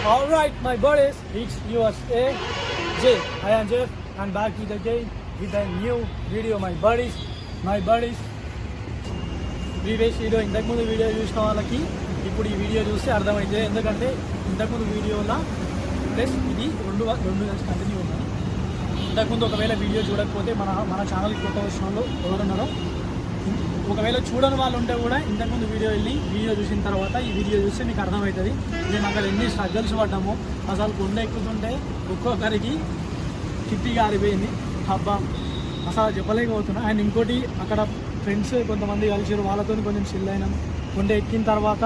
Alright, my buddies, it's USA. Jay, I am Jeff. I'm back with again with a new video, my buddies. Previous video ఇంతకుముందు video చూసిన వాళ్ళకి ఇప్పుడు ఈ video చూస్తే అర్థమవుతుంది. ఎందుకంటే ఇంతకుముందు వీడియోలో ప్లస్ ఇది రెండు కలిసి కంటిన్యూ ఉన్నాయి. ఇంతకుముందు ఒకవేళ వీడియో చూడకపోతే మన ఛానల్కి కొత్త వచ్చిన వాళ్ళు ఎవరున్నారో ఒకవేళ చూడని వాళ్ళు ఉంటే కూడా ఇంతకుముందు వీడియో చూసిన తర్వాత ఈ వీడియో చూస్తే మీకు అర్థమవుతుంది మేము అక్కడ ఎన్ని స్ట్రగల్స్ పడ్డామో. అసలు కొండ ఎక్కుతుంటే ఒక్కొక్కరికి కిట్టి గారిపోయింది. అబ్బా అసలు చెప్పలేకపోతున్నా. అండ్ ఇంకోటి అక్కడ ఫ్రెండ్స్ కొంతమంది కలిసారు, వాళ్ళతో కొంచెం చిల్ అయినాం. కొండ ఎక్కిన తర్వాత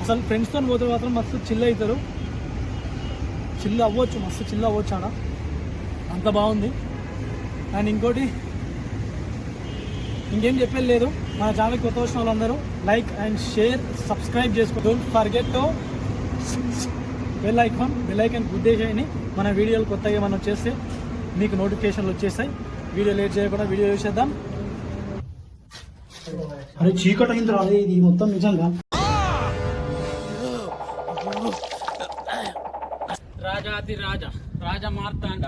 అసలు ఫ్రెండ్స్తో పోతే మాత్రం మస్తు చిల్ అవుతారు, మస్తు చిల్ అవ్వచ్చు ఆడ, అంత బాగుంది. అండ్ ఇంకోటి ఇంకేం చెప్పేది లేదు. మన ఛానల్కి కొత్త వచ్చిన వాళ్ళందరూ లైక్ అండ్ షేర్ సబ్స్క్రైబ్ చేసుకో. Don't forget to bell icon గుద్దేసేయండి. మన వీడియోలు కొత్తగా ఏమైనా వచ్చేస్తే మీకు నోటిఫికేషన్లు వచ్చేస్తాయి. వీడియో లేట్ చేయకుండా వీడియో చూసేద్దాం. అరే చీకటి అయింది రాదు ఇది మొత్తం నిజంగా. రాజాది రాజా మార్తాండ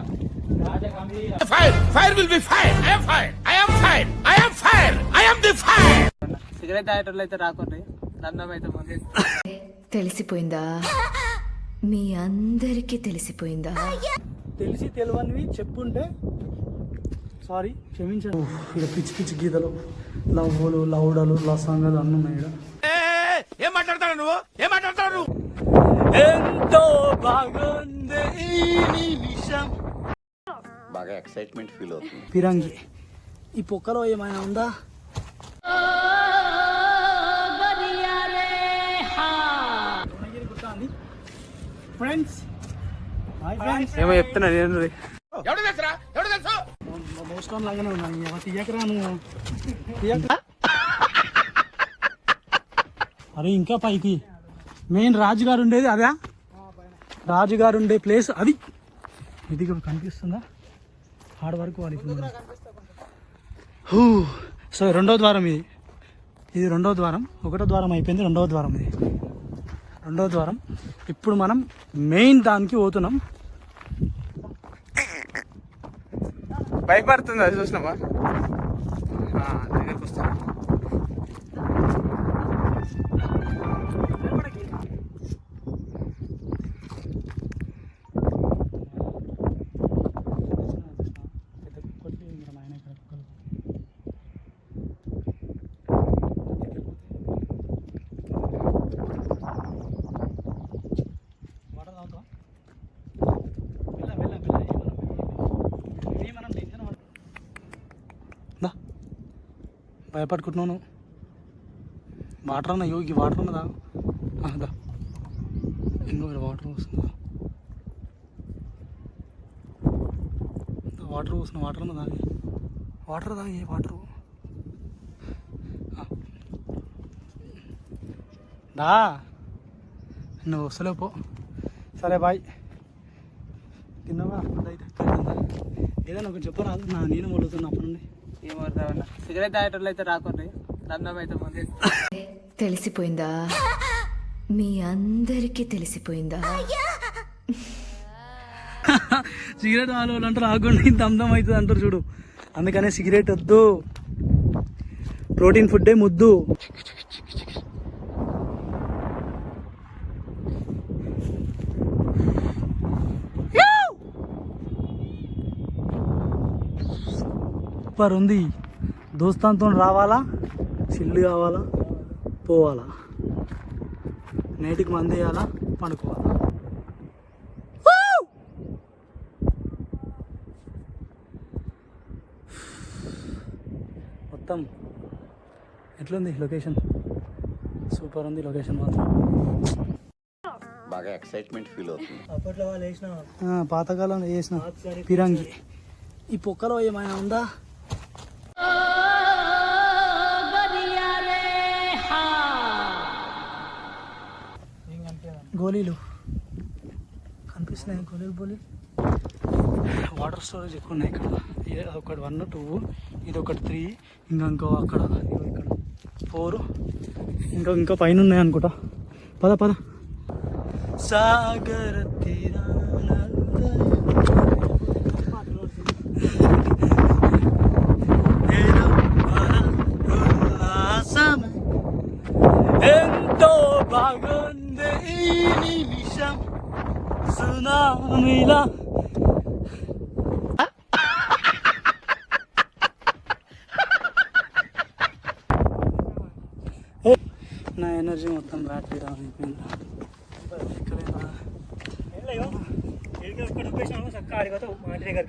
సిగరెట్ తాగేటోళ్ళు అయితే రాకుండా దండం అయితే మంది తెలిసిపోయిందా? మీ అందరికీ తెలిసిపోయిందా? తెలిసి తెలియనివి చెప్పుంటే సారీ క్షమించండి. ఇక్కడ పిచ్చి గీతలు, లవ్వులు, లౌడలు, లసాంగలు అన్నీ ఉన్నాయి. ఏం మాట్లాడతాడు ఎంతో బాగుంది ఈ నిమిషం. బాగా ఎక్సైట్మెంట్ ఫీల్ అవుతుంది. పిరంగి ఈ పొక్కలో ఏమైనా ఉందా? ఫ్రెండ్స్ ఏమో చెప్తున్నా నేను మోస్ట్ లాగానే ఉన్నాయి. తీయకరా నువ్వు. అరే ఇంకా పైకి మెయిన్ రాజుగారు ఉండేది అదే, రాజుగారు ఉండే ప్లేస్ అది. ఇది కనిపిస్తుందా? హార్డ్ వర్క్ వాళ్ళకి. సో రెండో ద్వారం ఇది రెండో ద్వారం. ఒకటో ద్వారం అయిపోయింది, రెండవ ద్వారం ఇది. రెండో ద్వారం. ఇప్పుడు మనం మెయిన్ దానికి పోతున్నాం. భయపడుతుంది అది చూసినావా? దగ్గరకు వస్తాను. భయపడుకుంటున్నాను. వాటర్ అన్న యోగి వాటర్ అన్నదా? దా ఎన్నో వాటర్ వస్తుందా? వాటర్ వస్తున్నా. వాటర్ అన్న దాగి వాటర్ దా నువ్వు వస్తలేవు పో. సరే బాయ్. తిన్నావా? ఏదైనా ఒకటి చెప్పరాదు. నేను మొదలుతున్నా అప్పటి నుండి. ఏమవుతావన్నా సిగరెట్ తాగేటోళ్ళు అయితే రాకుండా దండం అయితే మంది తెలిసిపోయిందా? మీ అందరికీ తెలిసిపోయిందా? సిగరెట్ వాళ్ళు అంటారు రాకుండా దమ్దం అవుతుంది అంటారు చూడు. అందుకనే సిగరెట్ వద్దు, ప్రోటీన్ ఫుడ్డే ముద్దు. సూపర్ ఉంది. దోస్తాంతో రావాలా, చిల్లు కావాలా, పోవాలా, నైట్కి మంది వేయాలా, పండుకోవాలా. మొత్తం ఎట్లుంది లొకేషన్? సూపర్ ఉంది లొకేషన్ మాత్రం. బాగా ఎక్సైట్మెంట్ ఫీల్ అవుతుంది. అప్పట్లో వాళ్ళు వేసిన పాతకాలంలో వేసిన పిరంగి. ఈ పొక్కలో ఏమైనా ఉందా? గోళీలు కనిపిస్తున్నాయి. గోళీలు వాటర్ స్టోరేజ్ ఎక్కువ ఉన్నాయి ఇక్కడ. అదొకటి 1, 2, ఇదొకటి 3, ఇంకో అక్కడ ఇక్కడ 4, ఇంకా పైన ఉన్నాయి అనుకుంటా. పద సాగర తీరాన ఏదో ఉల్లాసమే ఎంతో బాగుంది ఈ నిమిషం సునామీలా. నా ఎనర్జీ మొత్తం బ్యాటరీ రానిపోయింది.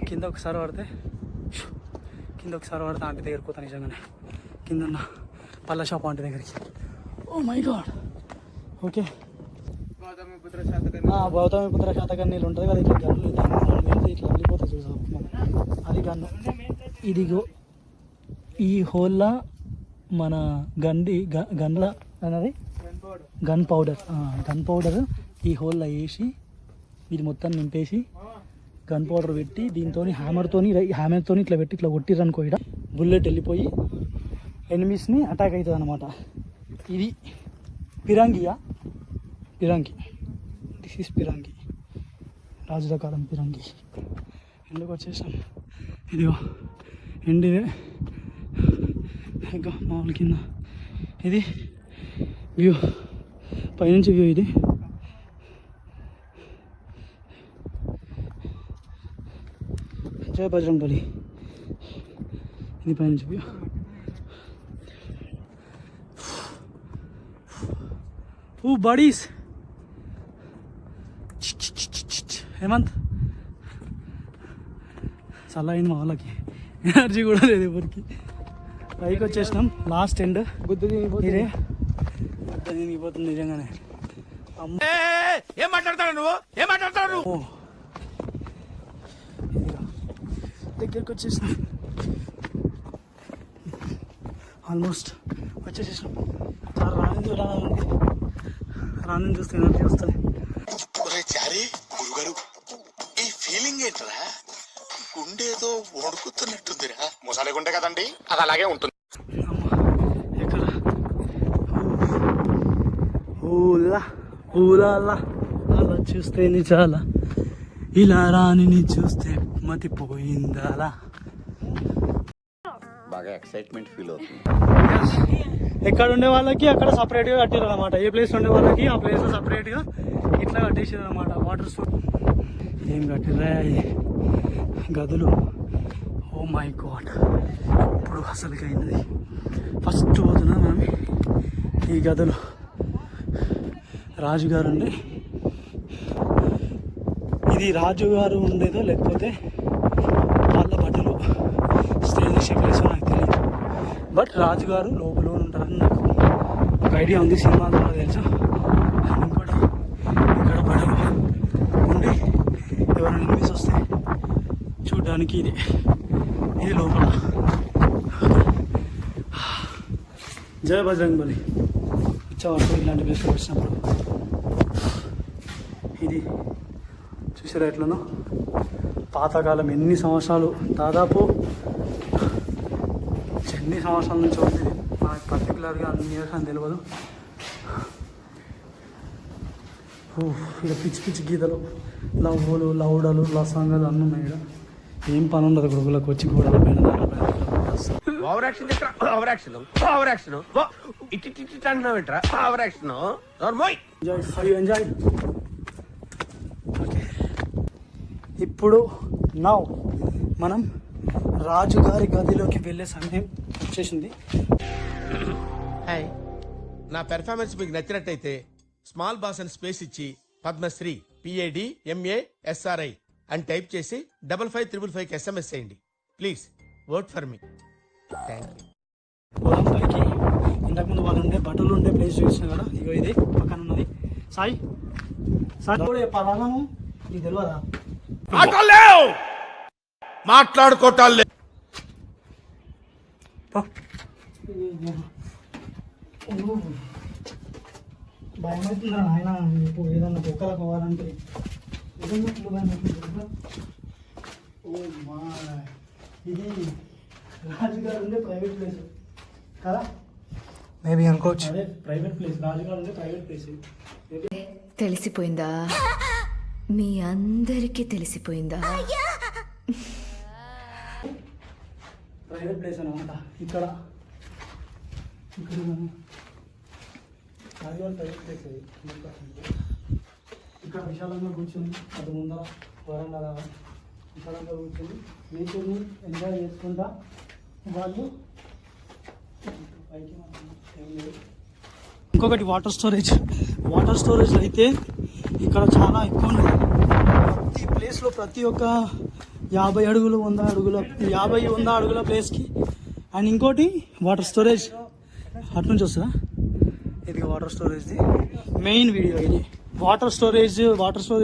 కింద ఒకసారి పడితే ఆంటీ దగ్గరికి పోతాను నిజంగానే. కింద ఉన్న పళ్ళ షాప్ ఆంటీ దగ్గరికి. Oh my god. Okay Gautamiputra శాతకర్ణీలు ఉంటుంది కదా, ఇట్లా గన్ను ఇట్లా వెళ్ళిపోతుంది చూసాం అది గన్ను. ఇదిగో ఈ హోల్లా మన గన్ల అన్నది గన్ పౌడర్ ఈ హోల్లో వేసి ఇది మొత్తం నింపేసి గన్ పౌడర్ పెట్టి దీంతో హ్యామర్తో ఇట్లా పెట్టి ఇట్లా కొట్టిరనుకో, ఇక్కడ బుల్లెట్ వెళ్ళిపోయి ఎనిమీస్ని అటాక్ అవుతుంది అనమాట. ఇది పిరంగి. దిస్ ఈస్ పిరంగి, రాజుల కాలం పిరంగి. ఎందుకు వచ్చేసాం, ఇదిగో ఎండిదే ఇంకా మామూలు కింద. ఇది వ్యూ, పైనుంచి వ్యూ. ఇది జయ బజరంగబలి. ఇది పైనుంచి వ్యూ. ఓ బడీస్. హేమంత్ చల్ల అయింది మా వాళ్ళకి, ఎనర్జీ కూడా లేదు ఎవరికి. పైకి వచ్చేసినాం, లాస్ట్ ఎండ్. ఇదే పోతుంది నిజంగానే. ఏం మాట్లాడతాడు నువ్వు? దగ్గరికి వచ్చేసినాం, ఆల్మోస్ట్ వచ్చేసేసినాం. చాలా రాని చూస్తే ఎనర్జీ వస్తుంది. గురుగారు ఈ ఫీలింగ్ ఏంట్రా? గుండేదో వణుకుతున్నట్టుందిరా. మొసాలే గుండె కదండి, అది అలాగే ఉంటుంది. ఎక్కడ ఊలా అలా చూస్తే చాలా, ఇలా రాణిని చూస్తే మతిపోయిందలా. బాగా ఎక్సైట్మెంట్ ఫీల్ అవుతుంది. ఎక్కడ ఉండే వాళ్ళకి అక్కడ సపరేట్గా కట్టారు అనమాట. ఏ ప్లేస్ ఉండే వాళ్ళకి ఆ ప్లేస్ సపరేట్గా ఇట్లా కట్టేసారు అనమాట. వాటర్ స్టోర్ ఏం కట్టిరా గదులు. Oh my god. ఇప్పుడు అసలుకి అయినది ఫస్ట్ పోతున్నా మనం ఈ గదులు. రాజుగారు ఉండే, ఇది రాజుగారు ఉండేదో లేకపోతే వాళ్ళ బట్టలు స్టైలిష్ ప్లేస్ నాకు తెలియదు. బట్ రాజుగారు లోపల ఉంటారని నాకు ఒక ఐడియా ఉంది, సినిమా ద్వారా తెలుసు. ఇంకోటి ఇక్కడ బట్టలు ఉండి ఎవరైనా ఎనిమిస్ వస్తే చూడ్డానికి ఇది లోపల. జయ బజరంగబలి. వచ్చేవాడు ఇలాంటి ప్లేస్లో వచ్చినప్పుడు. ఇది చూసారా ఎట్లనో పాతకాలం, ఎన్ని సంవత్సరాలు, దాదాపు ఎన్ని సంవత్సరాల నుంచి ఉంది. మనకు పర్టికులర్గా అన్ని ఇయర్స్ అని తెలియదు. ఇక్కడ పిచ్చి గీతలు, లవ్వులు, లౌడలు, లసాంగాలు అన్నీ ఉన్నాయి. ఇక్కడ ఏం పని ఉండదు గురుగులకు వచ్చి కూడా ఎంజాయ్. ఇప్పుడు నౌ మనం రాజుగారి గదిలోకి వెళ్ళే సమయం వచ్చేసింది. హాయ్, నా పెర్ఫార్మెన్స్ మీకు నచ్చినట్టయితే స్మాల్ బాస్ అని స్పేస్ ఇచ్చి పద్మశ్రీ PADMASRI అని టైప్ చేసి 55555 SMS చేయండి. Please work for me. Thank you. పొలం పైకి ఇంతకుముందు వాళ్ళు ఉండే బట్టలు ఉండే ప్లేస్ చూసిన కదా, ఇగో ఇది పక్కన ఉన్నది. సాయి పలాము నీకు తెలియదా? మాట్లాడుకోవటాలే. భయం అవుతుందా నాయన? ఇప్పుడు ఏదన్నా కుక్కలకు పోవాలంటే ఇది రాజుగారు ఉండే ప్రైవేట్ ప్లేస్ కదా, మేబీ అనుకోవచ్చు. అదే ప్రైవేట్ ప్లేస్, రాజుగారు ఉండే ప్రైవేట్ ప్లేస్. తెలిసిపోయిందా మీ అందరికీ తెలిసిపోయిందా ప్రైవేట్ ప్లేస్ అనమాట ఇక్కడ ప్రైవేట్ ప్లేస్ అది ఇక్కడ విశాలంగా కూర్చొని అది ముందర వరండా విశాలంగా కూర్చొని నేచర్ని ఎంజాయ్ చేసుకుంటా వాళ్ళు పైకి ఏం లేదు. ఇంకొకటి వాటర్ స్టోరేజ్ అయితే ఇక్కడ చాలా ఎక్కువ ఉంది. ప్రతి ప్లేస్లో ప్రతి ఒక్క 50 అడుగులు 100 అడుగుల 50-100 అడుగుల ప్లేస్కి. అండ్ ఇంకోటి వాటర్ స్టోరేజ్ అటు నుంచి వస్తుందా, ఇది వాటర్ స్టోరేజ్ది మెయిన్ వీడియో. ఇది వాటర్ స్టోరేజ్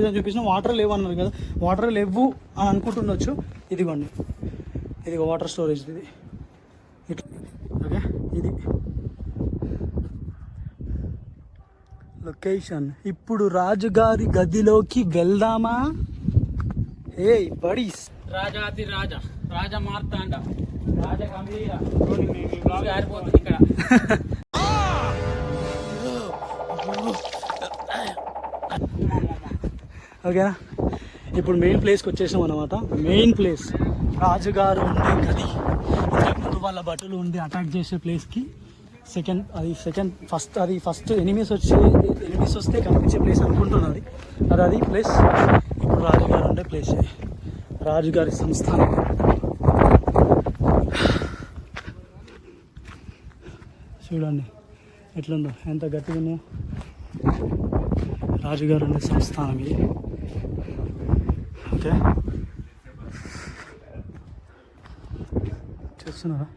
అని చూపించిన వాటర్ లేవు అన్నారు కదా, వాటర్ లేవు అని అనుకుంటుండొచ్చు. ఇదిగోండి, ఇది వాటర్ స్టోరేజ్ ఇది ఇట్లా. ఓకే, ఇది లొకేషన్. ఇప్పుడు రాజుగారి గదిలోకి వెళ్దామా? ఏ బడీస్, రాజాతి రాజ మార్తాండ రాజ గంభీర ఆరిపోతుంది ఇక్కడ. ఓకేనా, ఇప్పుడు మెయిన్ ప్లేస్కి వచ్చేసాం అనమాట. మెయిన్ ప్లేస్ రాజుగారు ఉండే గది. ఇంతకుముందు వాళ్ళ బట్టలు ఉండి అటాక్ చేసే ప్లేస్కి ఫస్ట్ ఎనిమీస్ వస్తే కనిపించే ప్లేస్ అనుకుంటున్నది. అది ప్లేస్ ఇప్పుడు రాజుగారు ఉండే ప్లేస్, రాజుగారి సంస్థానం. చూడండి ఎట్లుందో, ఎంత గట్టిగా ఉన్నాయో. రాజుగారు ఉండే సంస్థానం ఇది. ఓకే, చూస్తున్నారా?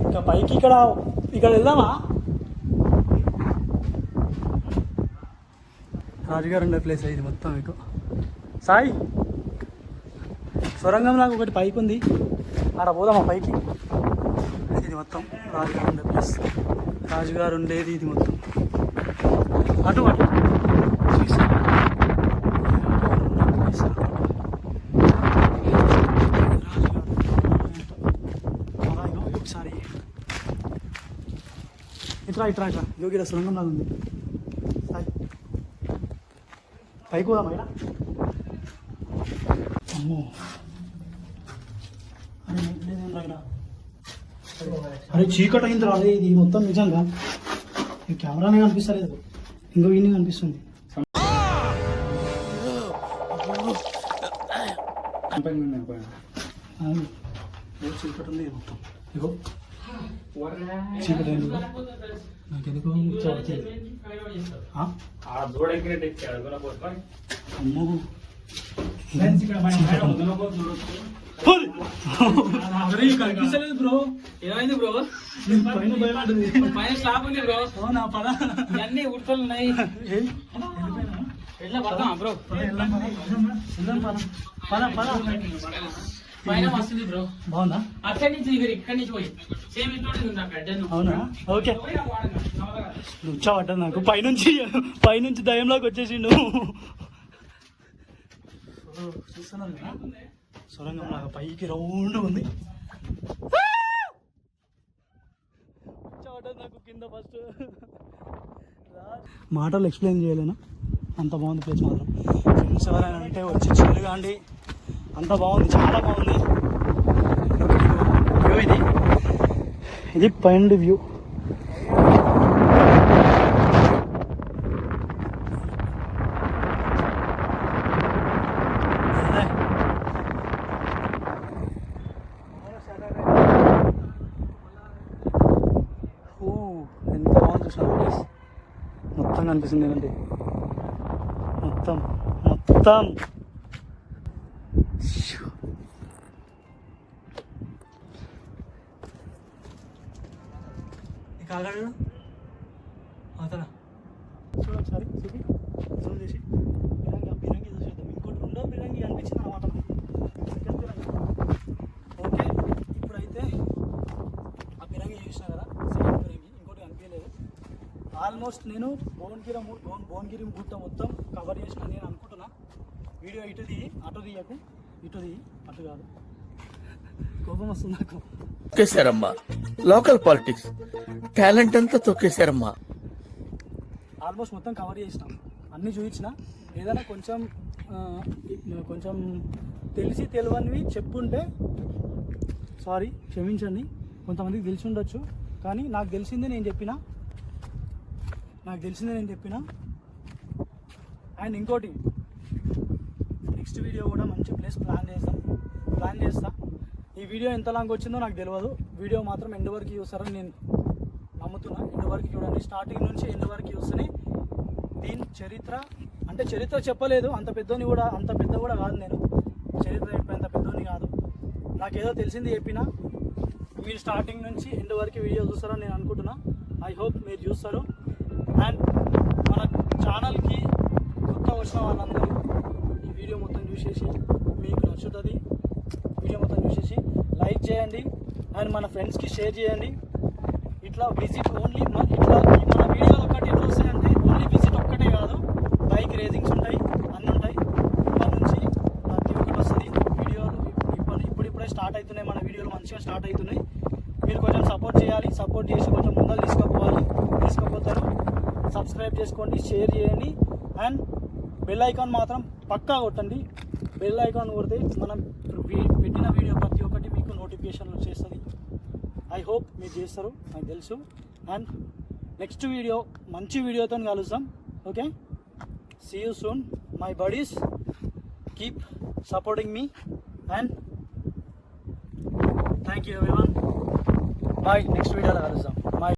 ఇంకా పైకి ఇక్కడ వెళ్దామా? రాజుగారు ఉండే ప్లేస్ ఇది మొత్తం. మీకు సాయి సొరంగం నాకు ఒకటి పైకి ఉంది, ఆడ పోదామా పైకి? ఇది మొత్తం రాజుగారు ఉండే ప్లేస్, రాజుగారు ఉండేది ఇది మొత్తం. అటు ఒకసారి ఇట్లా యోగిరా సొరంగం లాగా ఉంది. పైకి పోదామా? ఇక్కడ అమ్మో, అరే చీకటి అయింది రాలే. ఇది మొత్తం నిజంగా ఈ కెమెరానే కనిపిస్తలేదు, ఇంకో ఇన్ని కనిపిస్తుంది. చీకటి ఉంది మొత్తం. ఇగో చీకటి అయింది. నాకెందుకో అమ్మో, కనిపిస్తలేదు బ్రో. ఏమైంది బ్రో? పైన భయపడింది. పైన స్లాబ్ ఉంది బ్రో. అవునా? పద, ఇవన్నీ ఉడతలు ఉన్నాయి. ఎట్లా పడతామా బ్రో? పైన వస్తుంది బ్రో. బాగుందా? అక్కడి నుంచి ఇక్కడి నుంచి పోయి సేమ్ ఇంట్లోనే ఉంది అక్కడ. అవునా? ఓకే, నువ్వు పడ్డా నాకు పైనుంచి దయంలోకి వచ్చేసిండు. చూస్తున్నాను కదా, సొరంగం లాగా పైకి రౌండ్ ఉంది. నాకు కింద ఫస్ట్ మాటలు ఎక్స్ప్లెయిన్ చేయలేను, అంత బాగుంది ప్లేస్ మాత్రం. ఫ్రెండ్స్ ఎవరైనా అంటే వచ్చి చిల్లుగా అండి, అంత బాగుంది, చాలా బాగుంది. వ్యూ ఇది పైన వ్యూ. ఎంత బాగుంది చూసిన ప్లేస్, మొత్తం కనిపిస్తుంది. ఏంటంటే మొత్తం కాగాడు అతను చూడొకసారి జూమ్ చేసి బిరంగి చూసేద్దాం. ఇంకోటి రెండో బిరంగి అనిపించింది అన్నమాట. ఓకే, ఇప్పుడైతే ఆ బిరంగి చూసినా కదా, సెకండ్ బిరంగి ఇంకోటి అనిపించలేదు. ఆల్మోస్ట్ నేను భువనగిరి గుట్ట మొత్తం కవర్ చేసిన నేను అనుకుంటున్నా. వీడియో అటు తీయకు, ఇటు తీయి, అటు కాదు, కోపం వస్తుంది నాకు. తొక్కేశారమ్మా. లోకల్ పాలిటిక్స్ టాలెంట్ అంతా తొక్కేశారమ్మా. ఆల్మోస్ట్ మొత్తం కవర్ చేసినాం, అన్నీ చూపించిన. ఏదైనా కొంచెం కొంచెం తెలిసి తెలియనివి చెప్పుంటే సారీ, క్షమించండి. కొంతమందికి తెలిసి ఉండొచ్చు, కానీ నాకు తెలిసిందే నేను చెప్పిన. అండ్ ఇంకోటి, నెక్స్ట్ వీడియో కూడా మంచి ప్లేస్ ప్లాన్ చేస్తా. ఈ వీడియో ఎంత లాంగ్ వచ్చిందో నాకు తెలియదు. వీడియో మాత్రం ఎండ్ వరకు చూస్తారని నేను నమ్ముతున్నా. ఎండ్ వరకు చూడండి, స్టార్టింగ్ నుంచి ఎండ్ వరకు చూస్తేనే దీని చరిత్ర చెప్పలేదు. అంత పెద్ద కూడా కాదు నేను. చరిత్ర చెప్పేంత పెద్దోని కాదు. నాకేదో తెలిసింది చెప్పిన. మీరు స్టార్టింగ్ నుంచి ఎండ్ వరకు వీడియో చూస్తారని నేను అనుకుంటున్నా. ఐ హోప్ మీరు చూస్తారు. అండ్ మన ఛానల్కి కొత్త వచ్చిన వాళ్ళందరూ ఈ వీడియో మొత్తం చూసేసి మీకు నచ్చుతుంది. వీడియో మొత్తం చూసేసి లైక్ చేయండి అండ్ మన ఫ్రెండ్స్కి షేర్ చేయండి. ఇట్లా విజిట్ ఓన్లీ మన వీడియోలు ఒక్కటి ఎట్లా వస్తాయంటే ఓన్లీ విజిట్ ఒక్కటే కాదు, బైక్ రేసింగ్స్ ఉంటాయి, అన్నీ ఉంటాయి. ఇప్పటి నుంచి ప్రతి ఒక్కటి వస్తుంది. వీడియోలు ఇప్పుడే స్టార్ట్ అవుతున్నాయి. మన వీడియోలు మంచిగా స్టార్ట్ అవుతున్నాయి. మీరు కొంచెం సపోర్ట్ చేయాలి. సపోర్ట్ చేసి కొంచెం ముందర తీసుకుపోతారు. సబ్స్క్రైబ్ చేసుకోండి, షేర్ చేయండి అండ్ బెల్ ఐకాన్ మాత్రం పక్కా కొట్టండి. బెల్ ఐకాన్ కొడితే మనం పెట్టిన వీడియో ప్రతి ఒక్కటి మీకు నోటిఫికేషన్ వచ్చేస్తుంది. ఐ హోప్ మీరు చేస్తారు, నాకు తెలుసు. అండ్ నెక్స్ట్ వీడియో మంచి వీడియోతో కలుద్దాం. Okay, see you soon my buddies. Keep supporting me and thank you everyone. Bye. Next వీడియోలో కలుద్దాం. బాయ్.